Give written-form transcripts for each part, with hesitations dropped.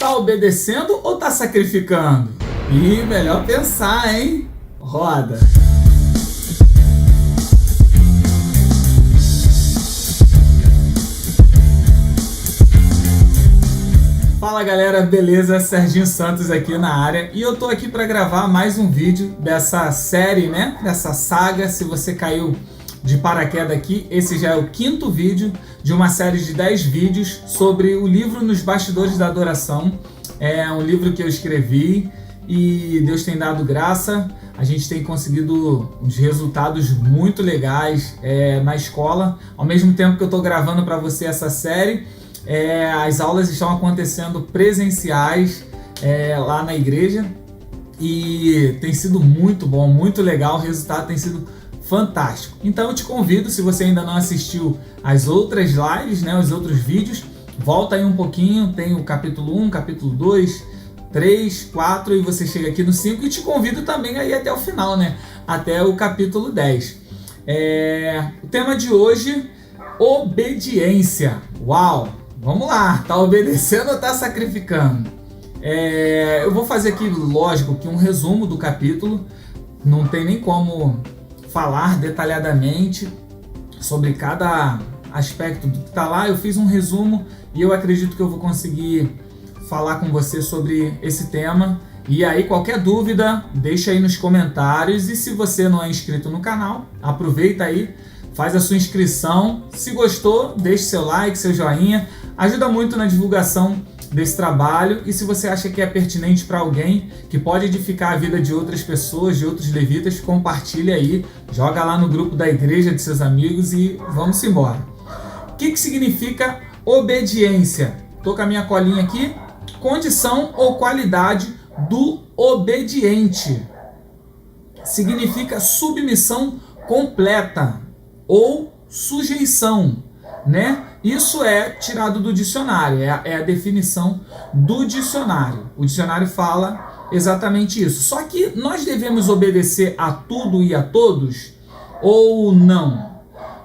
Tá obedecendo ou tá sacrificando? Ih, melhor pensar, hein? Roda! Fala galera, beleza? Serginho Santos aqui na área e eu tô aqui para gravar mais um vídeo dessa série, né? Dessa saga. Se você caiu de paraquedas aqui, esse já é o 5º vídeo de uma série de 10 vídeos sobre o livro Nos Bastidores da Adoração. É um livro que eu escrevi e Deus tem dado graça. A gente tem conseguido uns resultados muito legais na escola. Ao mesmo tempo que eu tô gravando para você essa série, as aulas estão acontecendo presenciais lá na igreja e tem sido muito bom, muito legal, o resultado tem sido fantástico. Então eu te convido, se você ainda não assistiu as outras lives, né, os outros vídeos, volta aí um pouquinho, tem o capítulo 1, capítulo 2, 3, 4 e você chega aqui no 5 e te convido também aí até o final, né, até o capítulo 10. O tema de hoje, obediência. Uau! Vamos lá, tá obedecendo ou tá sacrificando? Eu vou fazer aqui, lógico, que um resumo do capítulo. Não tem nem como falar detalhadamente sobre cada aspecto do que tá lá. Eu fiz um resumo e eu acredito que eu vou conseguir falar com você sobre esse tema. E aí, qualquer dúvida, deixa aí nos comentários. E se você não é inscrito no canal, aproveita aí, faz a sua inscrição. Se gostou, deixe seu like, seu joinha. Ajuda muito na divulgação desse trabalho. E se você acha que é pertinente para alguém, que pode edificar a vida de outras pessoas, de outros levitas, compartilha aí. Joga lá no grupo da igreja de seus amigos e vamos embora. O que significa obediência? Tô com a minha colinha aqui. Condição ou qualidade do obediente. Significa submissão completa ou sujeição, né? Isso é tirado do dicionário, é a definição do dicionário. O dicionário fala exatamente isso. Só que nós devemos obedecer a tudo e a todos ou não?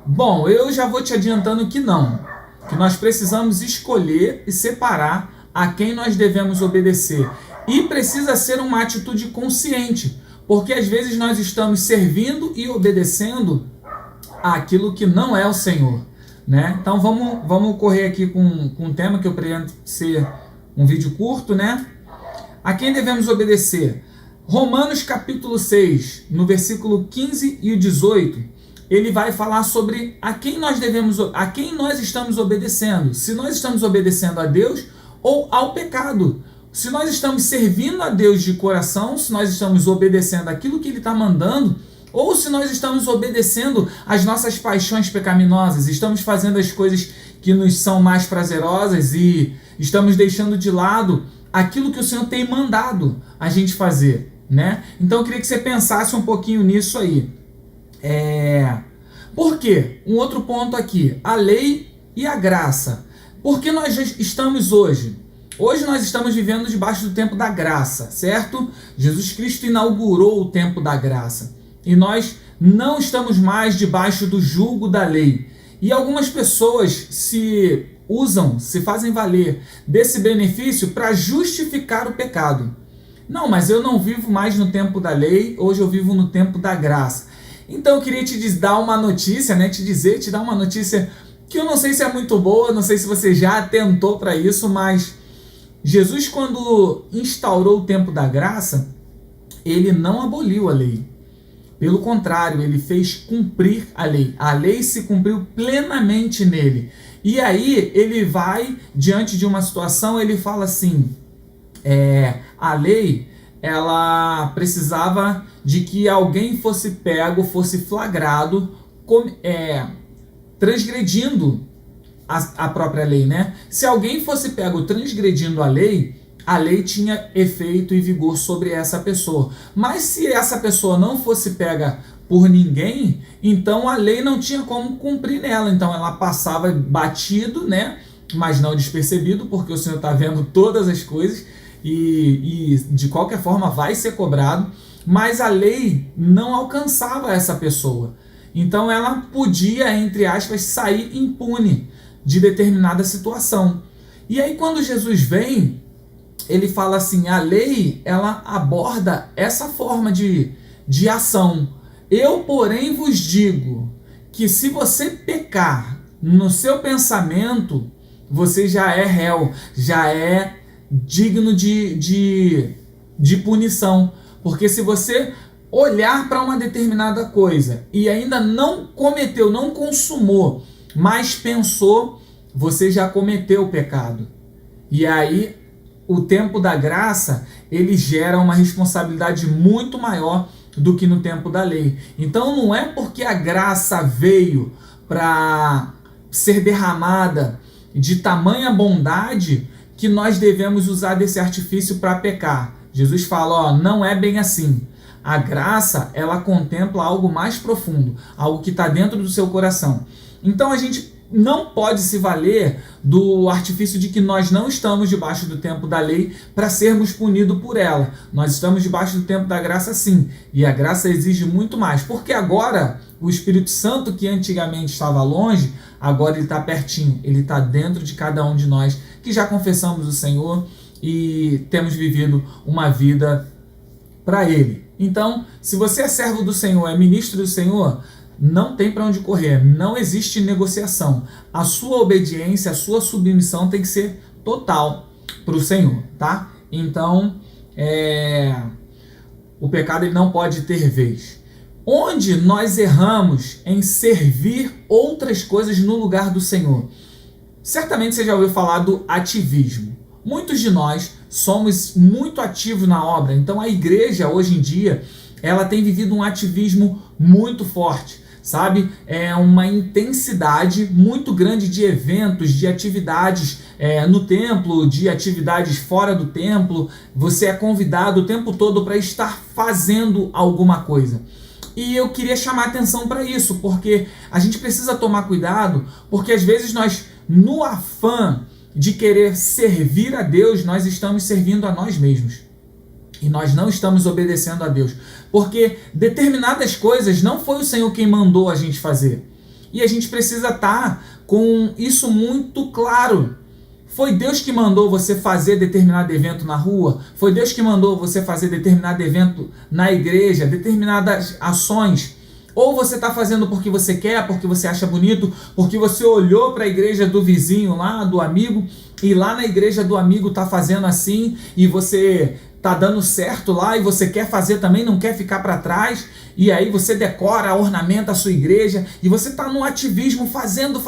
Bom, eu já vou te adiantando que não. Que nós precisamos escolher e separar a quem nós devemos obedecer. E precisa ser uma atitude consciente, porque às vezes nós estamos servindo e obedecendo aquilo que não é o Senhor, né? Então vamos correr aqui com um tema que eu pretendo ser um vídeo curto, né? A quem devemos obedecer? Romanos capítulo 6, no versículo 15 e 18, ele vai falar sobre a quem nós estamos obedecendo. Se nós estamos obedecendo a Deus ou ao pecado. Se nós estamos servindo a Deus de coração, se nós estamos obedecendo aquilo que Ele está mandando, ou se nós estamos obedecendo às nossas paixões pecaminosas, estamos fazendo as coisas que nos são mais prazerosas e estamos deixando de lado aquilo que o Senhor tem mandado a gente fazer, né? Então eu queria que você pensasse um pouquinho nisso aí. Por quê? Um outro ponto aqui, a lei e a graça. Por que nós estamos hoje? Hoje nós estamos vivendo debaixo do tempo da graça, certo? Jesus Cristo inaugurou o tempo da graça. E nós não estamos mais debaixo do jugo da lei. E algumas pessoas se fazem valer desse benefício para justificar o pecado. Não, mas eu não vivo mais no tempo da lei, hoje eu vivo no tempo da graça. Então eu queria te dar uma notícia, né? Te dar uma notícia que eu não sei se é muito boa, não sei se você já atentou para isso, mas Jesus, quando instaurou o tempo da graça, ele não aboliu a lei. Pelo contrário, ele fez cumprir a lei. A lei se cumpriu plenamente nele. E aí ele vai, diante de uma situação, ele fala assim, a lei, ela precisava de que alguém fosse pego, fosse flagrado, transgredindo a própria lei, né? Se alguém fosse pego transgredindo a lei tinha efeito e vigor sobre essa pessoa. Mas se essa pessoa não fosse pega por ninguém, então a lei não tinha como cumprir nela. Então ela passava batido, né? Mas não despercebido, porque o Senhor está vendo todas as coisas e de qualquer forma vai ser cobrado. Mas a lei não alcançava essa pessoa. Então ela podia, entre aspas, sair impune de determinada situação. E aí quando Jesus vem, ele fala assim, a lei, ela aborda essa forma de ação. Eu, porém, vos digo que se você pecar no seu pensamento, você já é réu, já é digno de punição. Porque se você olhar para uma determinada coisa e ainda não cometeu, não consumou, mas pensou, você já cometeu o pecado. E aí, o tempo da graça, ele gera uma responsabilidade muito maior do que no tempo da lei. Então não é porque a graça veio para ser derramada de tamanha bondade que nós devemos usar desse artifício para pecar. Jesus fala, não é bem assim. A graça, ela contempla algo mais profundo, algo que está dentro do seu coração. Então a gente não pode se valer do artifício de que nós não estamos debaixo do tempo da lei para sermos punidos por ela. Nós estamos debaixo do tempo da graça, sim. E a graça exige muito mais. Porque agora, o Espírito Santo, que antigamente estava longe, agora ele está pertinho. Ele está dentro de cada um de nós que já confessamos o Senhor e temos vivido uma vida para Ele. Então, se você é servo do Senhor, é ministro do Senhor, não tem para onde correr, não existe negociação. A sua obediência, a sua submissão tem que ser total para o Senhor, tá? Então, o pecado ele não pode ter vez. Onde nós erramos em servir outras coisas no lugar do Senhor? Certamente você já ouviu falar do ativismo. Muitos de nós somos muito ativos na obra, então a igreja hoje em dia ela tem vivido um ativismo muito forte, sabe? É uma intensidade muito grande de eventos, de atividades no templo, de atividades fora do templo. Você é convidado o tempo todo para estar fazendo alguma coisa. E eu queria chamar atenção para isso, porque a gente precisa tomar cuidado, porque às vezes nós, no afã de querer servir a Deus, nós estamos servindo a nós mesmos. E nós não estamos obedecendo a Deus. Porque determinadas coisas não foi o Senhor quem mandou a gente fazer. E a gente precisa estar com isso muito claro. Foi Deus que mandou você fazer determinado evento na rua? Foi Deus que mandou você fazer determinado evento na igreja? Determinadas ações? Ou você está fazendo porque você quer, porque você acha bonito, porque você olhou para a igreja do vizinho lá, do amigo, e lá na igreja do amigo está fazendo assim, e você está dando certo lá, e você quer fazer também, não quer ficar para trás, e aí você decora, ornamenta a sua igreja, e você está no ativismo, fazendo,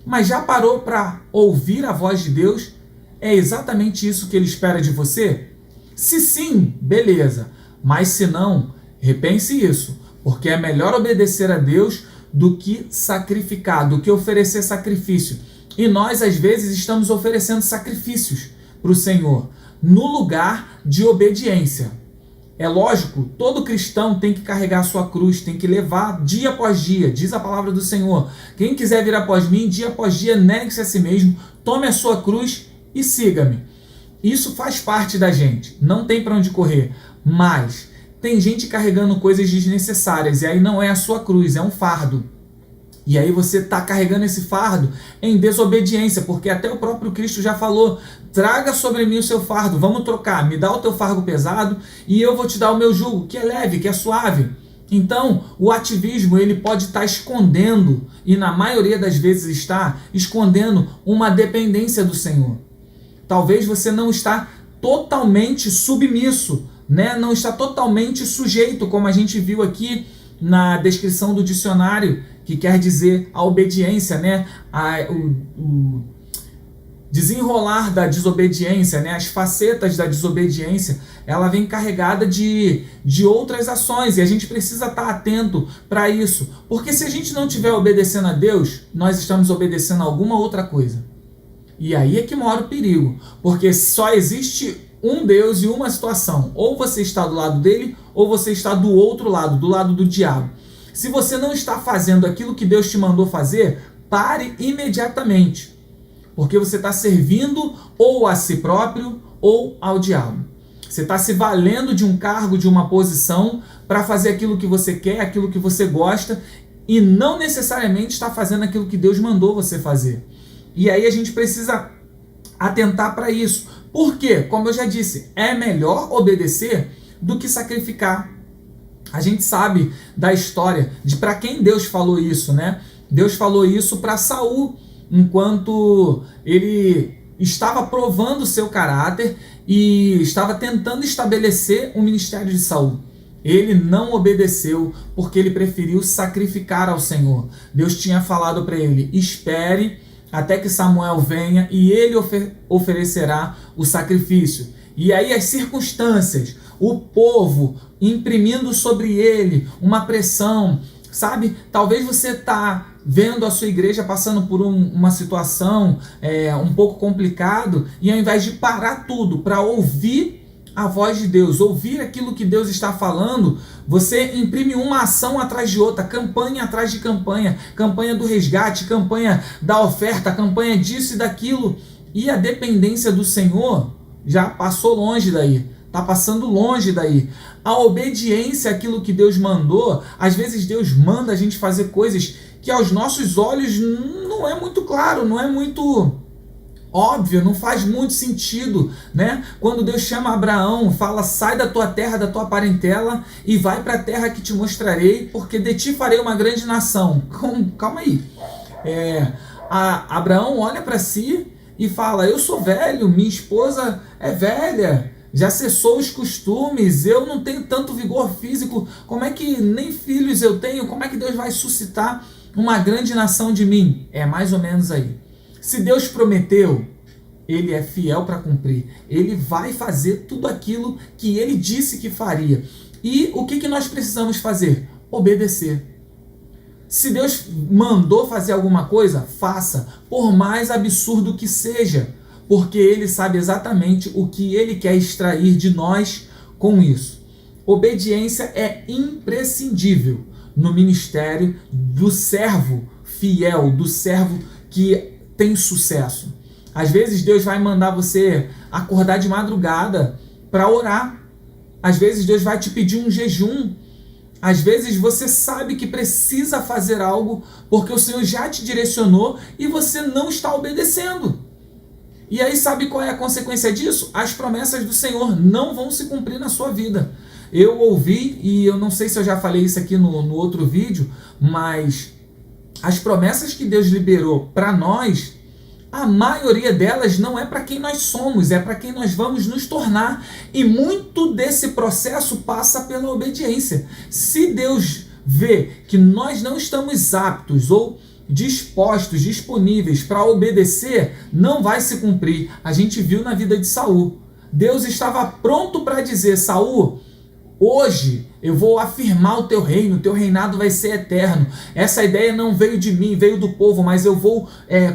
mas já parou para ouvir a voz de Deus? É exatamente isso que Ele espera de você? Se sim, beleza, mas se não, repense isso. Porque é melhor obedecer a Deus do que sacrificar, do que oferecer sacrifício. E nós, às vezes, estamos oferecendo sacrifícios para o Senhor, no lugar de obediência. É lógico, todo cristão tem que carregar a sua cruz, tem que levar dia após dia, diz a palavra do Senhor. Quem quiser vir após mim, dia após dia, negue-se a si mesmo, tome a sua cruz e siga-me. Isso faz parte da gente, não tem para onde correr, mas tem gente carregando coisas desnecessárias, e aí não é a sua cruz, é um fardo. E aí você está carregando esse fardo em desobediência, porque até o próprio Cristo já falou, traga sobre mim o seu fardo, vamos trocar, me dá o teu fardo pesado e eu vou te dar o meu jugo, que é leve, que é suave. Então, o ativismo ele pode estar escondendo, e na maioria das vezes está escondendo uma dependência do Senhor. Talvez você não está totalmente submisso, né? Não está totalmente sujeito, como a gente viu aqui na descrição do dicionário, que quer dizer a obediência, né? O desenrolar da desobediência, né? As facetas da desobediência, ela vem carregada de outras ações, e a gente precisa estar atento para isso, porque se a gente não estiver obedecendo a Deus, nós estamos obedecendo a alguma outra coisa. E aí é que mora o perigo, porque só existe um Deus e uma situação. Ou você está do lado dele, ou você está do outro lado, do lado do diabo. Se você não está fazendo aquilo que Deus te mandou fazer, pare imediatamente. Porque você está servindo ou a si próprio ou ao diabo. Você está se valendo de um cargo, de uma posição, para fazer aquilo que você quer, aquilo que você gosta, e não necessariamente está fazendo aquilo que Deus mandou você fazer. E aí a gente precisa atentar para isso, Por quê? Como eu já disse, é melhor obedecer do que sacrificar. A gente sabe da história de para quem Deus falou isso, né? Deus falou isso para Saul, enquanto ele estava provando o seu caráter e estava tentando estabelecer o ministério de Saul. Ele não obedeceu porque ele preferiu sacrificar ao Senhor. Deus tinha falado para ele: espere até que Samuel venha e ele oferecerá o sacrifício. E aí as circunstâncias, o povo imprimindo sobre ele uma pressão, sabe? Talvez você está vendo a sua igreja passando por uma situação um pouco complicado, e ao invés de parar tudo para ouvir a voz de Deus, ouvir aquilo que Deus está falando, você imprime uma ação atrás de outra, campanha atrás de campanha, campanha do resgate, campanha da oferta, campanha disso e daquilo, e a dependência do Senhor já passou longe daí, está passando longe daí. A obediência àquilo que Deus mandou, às vezes Deus manda a gente fazer coisas que aos nossos olhos não é muito claro, não é muito óbvio, não faz muito sentido, né? Quando Deus chama Abraão, fala: sai da tua terra, da tua parentela e vai para a terra que te mostrarei, porque de ti farei uma grande nação. Calma aí. Abraão olha para si e fala: eu sou velho, minha esposa é velha, já cessou os costumes, eu não tenho tanto vigor físico, como é que nem filhos eu tenho, como é que Deus vai suscitar uma grande nação de mim? É mais ou menos aí. Se Deus prometeu, Ele é fiel para cumprir. Ele vai fazer tudo aquilo que Ele disse que faria. E o que nós precisamos fazer? Obedecer. Se Deus mandou fazer alguma coisa, faça, por mais absurdo que seja, porque Ele sabe exatamente o que Ele quer extrair de nós com isso. Obediência é imprescindível no ministério do servo fiel, do servo que tem sucesso. Às vezes Deus vai mandar você acordar de madrugada para orar. Às vezes Deus vai te pedir um jejum. Às vezes você sabe que precisa fazer algo porque o Senhor já te direcionou e você não está obedecendo. E aí sabe qual é a consequência disso? As promessas do Senhor não vão se cumprir na sua vida. Eu ouvi, e eu não sei se eu já falei isso aqui no outro vídeo, mas as promessas que Deus liberou para nós, a maioria delas não é para quem nós somos, é para quem nós vamos nos tornar. E muito desse processo passa pela obediência. Se Deus vê que nós não estamos aptos ou dispostos, disponíveis para obedecer, não vai se cumprir. A gente viu na vida de Saul. Deus estava pronto para dizer: Saul, hoje eu vou afirmar o teu reino, o teu reinado vai ser eterno. Essa ideia não veio de mim, veio do povo, mas eu vou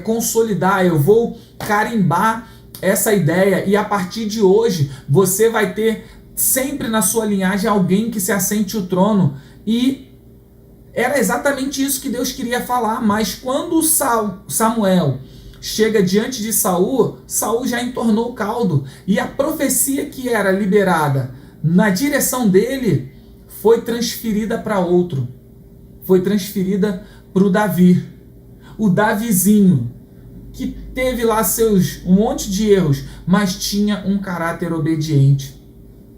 consolidar, eu vou carimbar essa ideia. E a partir de hoje, você vai ter sempre na sua linhagem alguém que se assente o trono. E era exatamente isso que Deus queria falar, mas quando Samuel chega diante de Saul, Saul já entornou o caldo. E a profecia que era liberada na direção dele foi transferida para outro. Foi transferida para o Davi. O Davizinho, que teve lá um monte de erros, mas tinha um caráter obediente.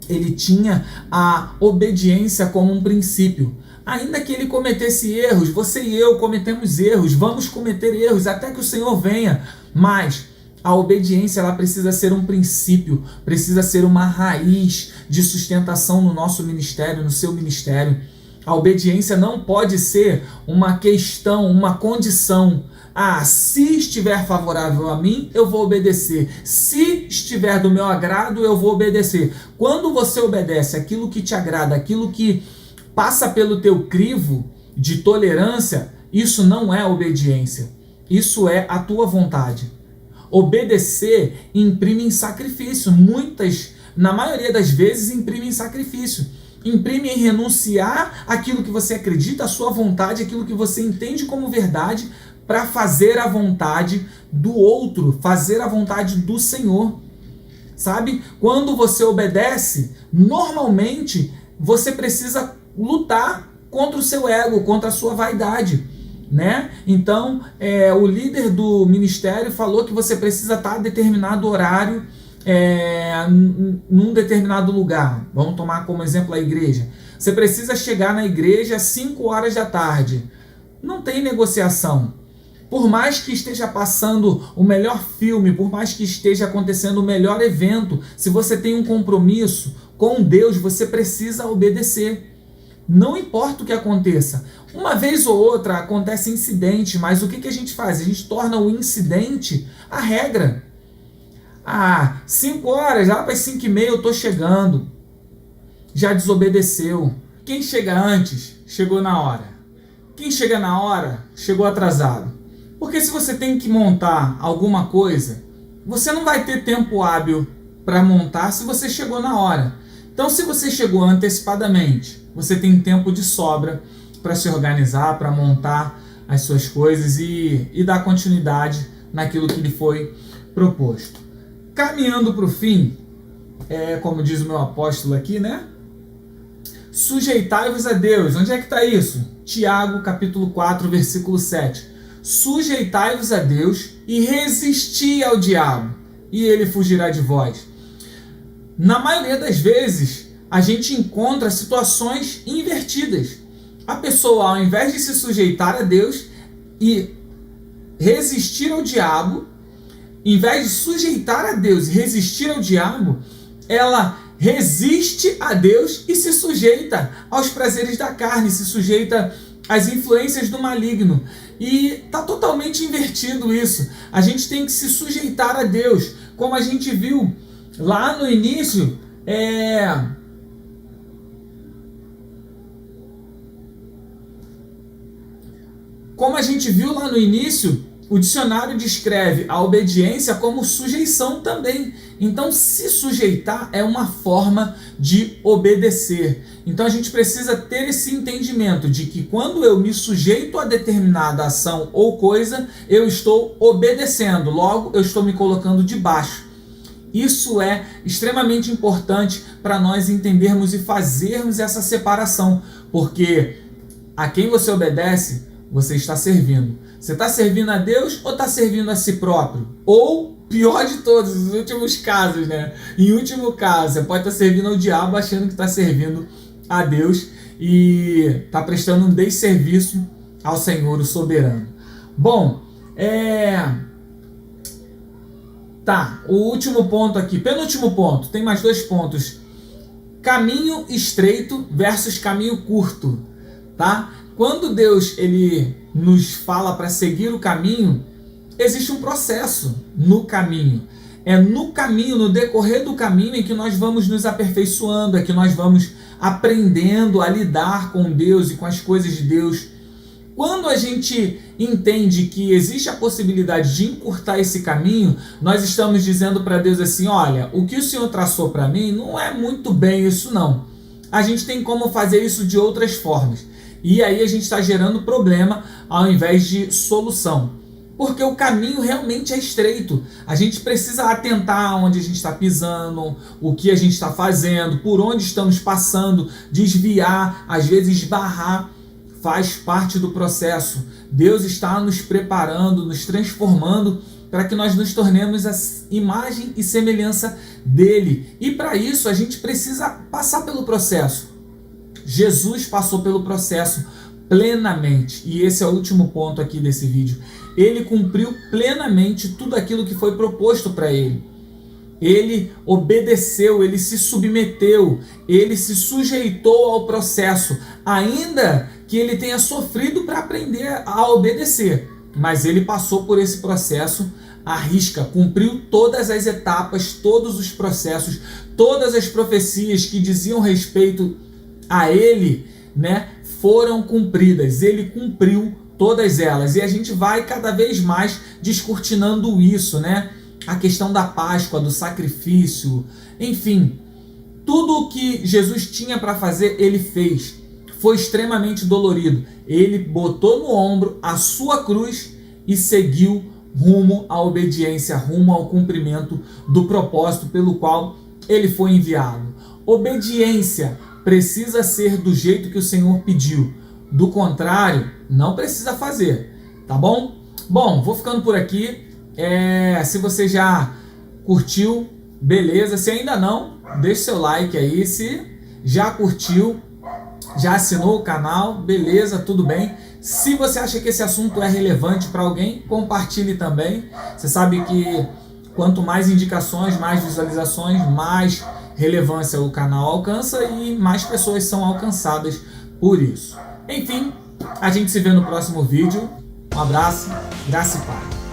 Ele tinha a obediência como um princípio. Ainda que ele cometesse erros, você e eu cometemos erros, vamos cometer erros até que o Senhor venha, mas a obediência ela precisa ser um princípio, precisa ser uma raiz de sustentação no nosso ministério, no seu ministério. A obediência não pode ser uma questão, uma condição. Se estiver favorável a mim, eu vou obedecer. Se estiver do meu agrado, eu vou obedecer. Quando você obedece aquilo que te agrada, aquilo que passa pelo teu crivo de tolerância, isso não é obediência. Isso é a tua vontade. Obedecer imprime em sacrifício. Na maioria das vezes, imprime em sacrifício. Imprime em renunciar aquilo que você acredita, a sua vontade, aquilo que você entende como verdade, para fazer a vontade do outro, fazer a vontade do Senhor. Sabe? Quando você obedece, normalmente você precisa lutar contra o seu ego, contra a sua vaidade, né? Então, o líder do ministério falou que você precisa estar a determinado horário num determinado lugar. Vamos tomar como exemplo a igreja. Você precisa chegar na igreja às 5 horas da tarde. Não tem negociação. Por mais que esteja passando o melhor filme, por mais que esteja acontecendo o melhor evento, se você tem um compromisso com Deus, você precisa obedecer. Não importa o que aconteça. Uma vez ou outra acontece incidente, mas o que a gente faz? A gente torna o incidente a regra. 5 horas, lá para as 5h30 eu estou chegando. Já desobedeceu. Quem chega antes, chegou na hora. Quem chega na hora, chegou atrasado. Porque se você tem que montar alguma coisa, você não vai ter tempo hábil para montar se você chegou na hora. Então, se você chegou antecipadamente, você tem tempo de sobra para se organizar, para montar as suas coisas e dar continuidade naquilo que lhe foi proposto. Caminhando para o fim, como diz o meu apóstolo aqui, né? Sujeitai-vos a Deus. Onde é que está isso? Tiago, capítulo 4, versículo 7. Sujeitai-vos a Deus e resisti ao diabo, e ele fugirá de vós. Na maioria das vezes, a gente encontra situações invertidas. A pessoa, ao invés de se sujeitar a Deus e resistir ao diabo, em vez de sujeitar a Deus e resistir ao diabo, ela resiste a Deus e se sujeita aos prazeres da carne, se sujeita às influências do maligno. E está totalmente invertido isso. A gente tem que se sujeitar a Deus, como a gente viu lá no início. Como a gente viu lá no início, o dicionário descreve a obediência como sujeição também. Então, se sujeitar é uma forma de obedecer. Então, a gente precisa ter esse entendimento de que quando eu me sujeito a determinada ação ou coisa, eu estou obedecendo, logo eu estou me colocando debaixo. Isso é extremamente importante para nós entendermos e fazermos essa separação, porque a quem você obedece, você está servindo. Você está servindo a Deus ou está servindo a si próprio? Ou, pior de todos, os últimos casos, né? Em último caso, você pode estar servindo ao diabo achando que está servindo a Deus e está prestando um desserviço ao Senhor, o soberano. Bom, o último ponto aqui, penúltimo ponto, tem mais 2 pontos. Caminho estreito versus caminho curto, tá? Quando Deus ele nos fala para seguir o caminho, existe um processo no caminho. É no caminho, no decorrer do caminho, em que nós vamos nos aperfeiçoando, é que nós vamos aprendendo a lidar com Deus e com as coisas de Deus. Quando a gente entende que existe a possibilidade de encurtar esse caminho, nós estamos dizendo para Deus assim: olha, o que o Senhor traçou para mim não é muito bem isso não. A gente tem como fazer isso de outras formas. E aí a gente está gerando problema ao invés de solução. Porque o caminho realmente é estreito. A gente precisa atentar onde a gente está pisando, o que a gente está fazendo, por onde estamos passando, desviar, às vezes esbarrar. Faz parte do processo. Deus está nos preparando, nos transformando para que nós nos tornemos a imagem e semelhança dele. E para isso a gente precisa passar pelo processo. Jesus passou pelo processo plenamente. E esse é o último ponto aqui desse vídeo. Ele cumpriu plenamente tudo aquilo que foi proposto para ele. Ele obedeceu, ele se submeteu, ele se sujeitou ao processo, ainda que ele tenha sofrido para aprender a obedecer. Mas ele passou por esse processo à risca, cumpriu todas as etapas, todos os processos, todas as profecias que diziam respeito a ele, né, foram cumpridas. Ele cumpriu todas elas. E a gente vai cada vez mais descortinando isso, né? A questão da Páscoa, do sacrifício, enfim, tudo o que Jesus tinha para fazer, ele fez. Foi extremamente dolorido. Ele botou no ombro a sua cruz e seguiu rumo à obediência, rumo ao cumprimento do propósito pelo qual ele foi enviado. Obediência precisa ser do jeito que o Senhor pediu. Do contrário, não precisa fazer, tá bom? Bom, vou ficando por aqui. Se você já curtiu, Beleza? Se ainda não, deixa seu like aí. Se já curtiu, já assinou o canal, beleza, tudo bem. Se você acha que esse assunto é relevante para alguém, compartilhe também. Você sabe que quanto mais indicações, mais visualizações, mais relevância o canal alcança e mais pessoas são alcançadas por isso. Enfim, a gente se vê no próximo vídeo. Um abraço, graça e paz.